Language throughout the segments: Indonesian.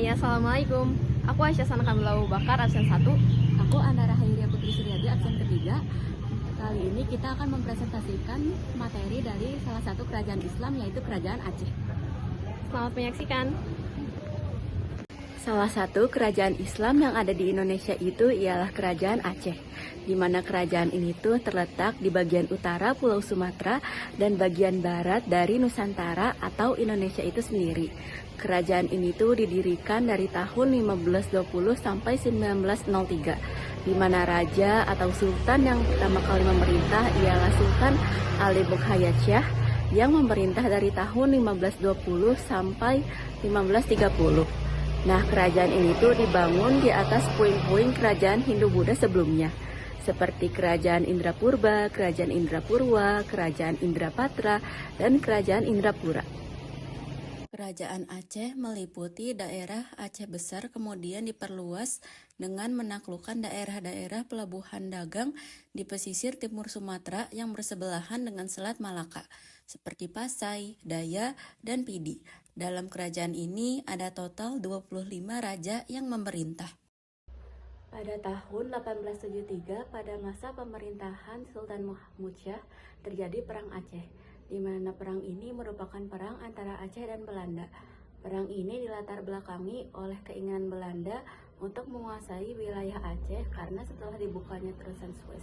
Hai, Assalamualaikum. Aku Aisyah Sana Kamila Abu Bakar, absen 1. Aku Andara Hairia Putri Suryadi, absen ketiga. Kali ini kita akan mempresentasikan materi dari salah satu kerajaan Islam, yaitu Kerajaan Aceh. Selamat menyaksikan. Salah satu kerajaan Islam yang ada di Indonesia itu ialah Kerajaan Aceh, di mana kerajaan ini tuh terletak di bagian utara Pulau Sumatera dan bagian barat dari Nusantara atau Indonesia itu sendiri. Kerajaan ini tuh didirikan dari tahun 1520 sampai 1903, di mana raja atau sultan yang pertama kali memerintah ialah Sultan Ali Bukhayat Shah yang memerintah dari tahun 1520 sampai 1530. Nah, kerajaan ini tuh dibangun di atas puing-puing kerajaan Hindu-Buddha sebelumnya, seperti Kerajaan Indrapurba, Kerajaan Indrapurwa, Kerajaan Indrapatra, dan Kerajaan Indrapura. Kerajaan Aceh meliputi daerah Aceh Besar, kemudian diperluas dengan menaklukkan daerah-daerah pelabuhan dagang di pesisir timur Sumatera yang bersebelahan dengan Selat Malaka, seperti Pasai, Daya, dan Pidi. Dalam kerajaan ini ada total 25 raja yang memerintah. Pada tahun 1873, pada masa pemerintahan Sultan Mahmud Shah, terjadi Perang Aceh, di mana perang ini merupakan perang antara Aceh dan Belanda. Perang ini dilatar belakangi oleh keinginan Belanda untuk menguasai wilayah Aceh karena setelah dibukanya terusan Suez,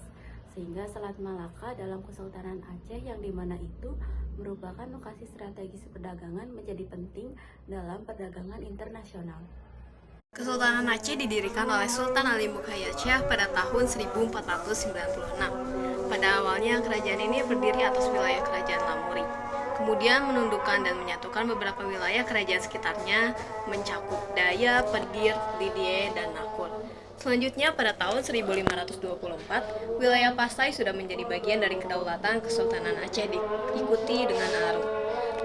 sehingga Selat Malaka dalam Kesultanan Aceh yang dimana itu merupakan lokasi strategis perdagangan menjadi penting dalam perdagangan internasional. Kesultanan Aceh didirikan oleh Sultan Ali Bukhayat Shah pada tahun 1496. Pada awalnya, kerajaan ini berdiri atas wilayah Kerajaan Lamuri. Kemudian menundukkan dan menyatukan beberapa wilayah kerajaan sekitarnya, mencakup Daya, Pedir, Lidie, dan Nakul. Selanjutnya, pada tahun 1524, wilayah Pasai sudah menjadi bagian dari kedaulatan Kesultanan Aceh, diikuti dengan Aru.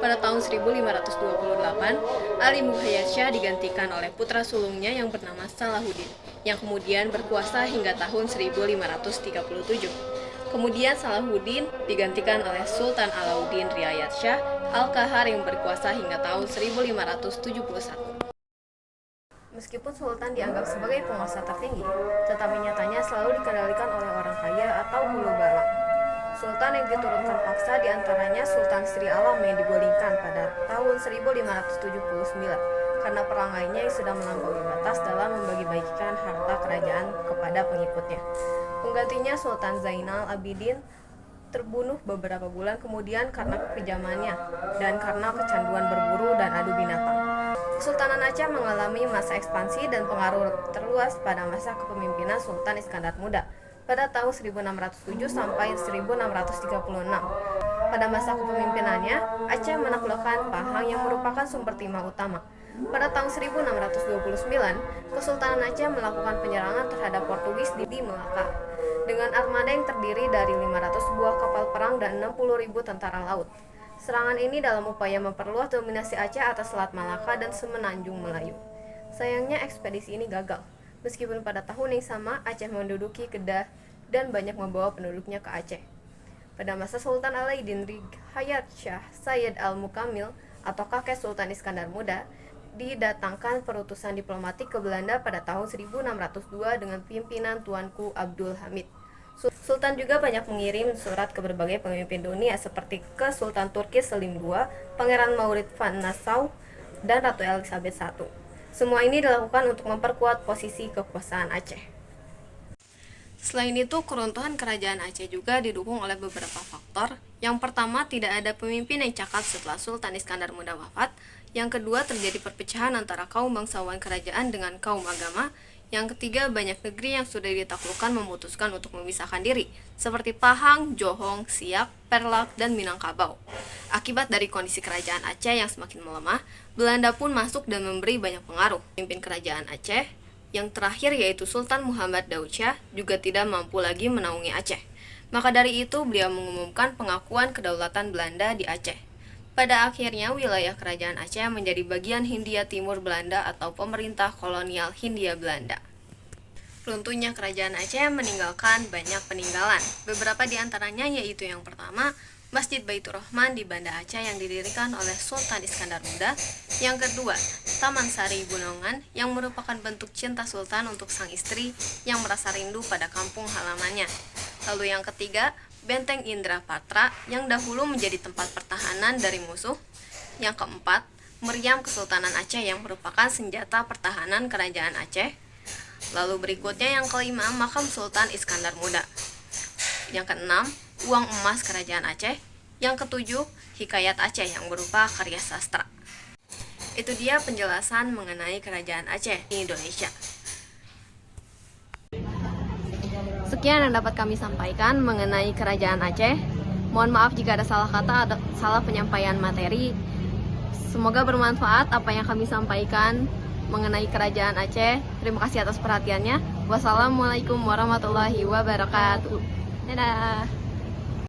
Pada tahun 1528, Ali Bukhayat Shah digantikan oleh putra sulungnya yang bernama Salahuddin, yang kemudian berkuasa hingga tahun 1537. Kemudian Salahuddin digantikan oleh Sultan Alauddin Riayat Shah Al-Kahar yang berkuasa hingga tahun 1571. Meskipun Sultan dianggap sebagai penguasa tertinggi, tetapi nyatanya selalu dikendalikan oleh orang kaya atau hulu balang. Sultan yang diturunkan paksa diantaranya Sultan Sri Alam yang digulingkan pada tahun 1579 karena perangainya yang sudah melampaui batas dalam membagi-bagikan harta kerajaan kepada pengikutnya. Penggantinya Sultan Zainal Abidin terbunuh beberapa bulan kemudian karena kekejamannya dan karena kecanduan berburu dan adu binatang. Kesultanan Aceh mengalami masa ekspansi dan pengaruh terluas pada masa kepemimpinan Sultan Iskandar Muda pada tahun 1607 sampai 1636. Pada masa kepemimpinannya, Aceh menaklukkan Pahang yang merupakan sumber timah utama. Pada tahun 1629, Kesultanan Aceh melakukan penyerangan terhadap Portugis di Melaka dengan armada yang terdiri dari 500 buah kapal perang dan 60.000 tentara laut. Serangan ini dalam upaya memperluas dominasi Aceh atas Selat Malaka dan Semenanjung Melayu. Sayangnya ekspedisi ini gagal. Meskipun pada tahun yang sama Aceh menduduki Kedah dan banyak membawa penduduknya ke Aceh. Pada masa Sultan Alauddin Riayat Shah Sayyid Al-Mukamil atau kakek Sultan Iskandar Muda, didatangkan perutusan diplomatik ke Belanda pada tahun 1602 dengan pimpinan Tuanku Abdul Hamid. Sultan juga banyak mengirim surat ke berbagai pemimpin dunia seperti ke Sultan Turki Selim II, Pangeran Maulid van Nassau, dan Ratu Elizabeth I. Semua ini dilakukan untuk memperkuat posisi kekuasaan Aceh. Selain itu, keruntuhan kerajaan Aceh juga didukung oleh beberapa faktor. Yang pertama, tidak ada pemimpin yang cakap setelah Sultan Iskandar Muda wafat. Yang kedua, terjadi perpecahan antara kaum bangsawan kerajaan dengan kaum agama. Yang ketiga, banyak negeri yang sudah ditaklukkan memutuskan untuk memisahkan diri, seperti Pahang, Johong, Siak, Perlak, dan Minangkabau. Akibat dari kondisi kerajaan Aceh yang semakin melemah, Belanda pun masuk dan memberi banyak pengaruh. Pemimpin kerajaan Aceh, yang terakhir yaitu Sultan Muhammad Daud Shah, juga tidak mampu lagi menaungi Aceh. Maka dari itu, beliau mengumumkan pengakuan kedaulatan Belanda di Aceh. Pada akhirnya, wilayah kerajaan Aceh menjadi bagian Hindia Timur Belanda atau pemerintah kolonial Hindia Belanda. Runtuhnya kerajaan Aceh meninggalkan banyak peninggalan. Beberapa di antaranya yaitu yang pertama, Masjid Baitur Rahman di Banda Aceh yang didirikan oleh Sultan Iskandar Muda. Yang kedua, Taman Sari Bunongan yang merupakan bentuk cinta Sultan untuk sang istri yang merasa rindu pada kampung halamannya. Lalu yang ketiga, Benteng Indrapatra yang dahulu menjadi tempat pertahanan dari musuh. Yang keempat, Meriam Kesultanan Aceh yang merupakan senjata pertahanan Kerajaan Aceh. Lalu berikutnya yang kelima, Makam Sultan Iskandar Muda. Yang keenam, Uang Emas Kerajaan Aceh. Yang ketujuh, Hikayat Aceh yang berupa karya sastra. Itu dia penjelasan mengenai Kerajaan Aceh di Indonesia. Sekian yang dapat kami sampaikan mengenai Kerajaan Aceh. Mohon maaf jika ada salah kata, ada salah penyampaian materi. Semoga bermanfaat apa yang kami sampaikan mengenai Kerajaan Aceh. Terima kasih atas perhatiannya. Wassalamualaikum warahmatullahi wabarakatuh. Dadah.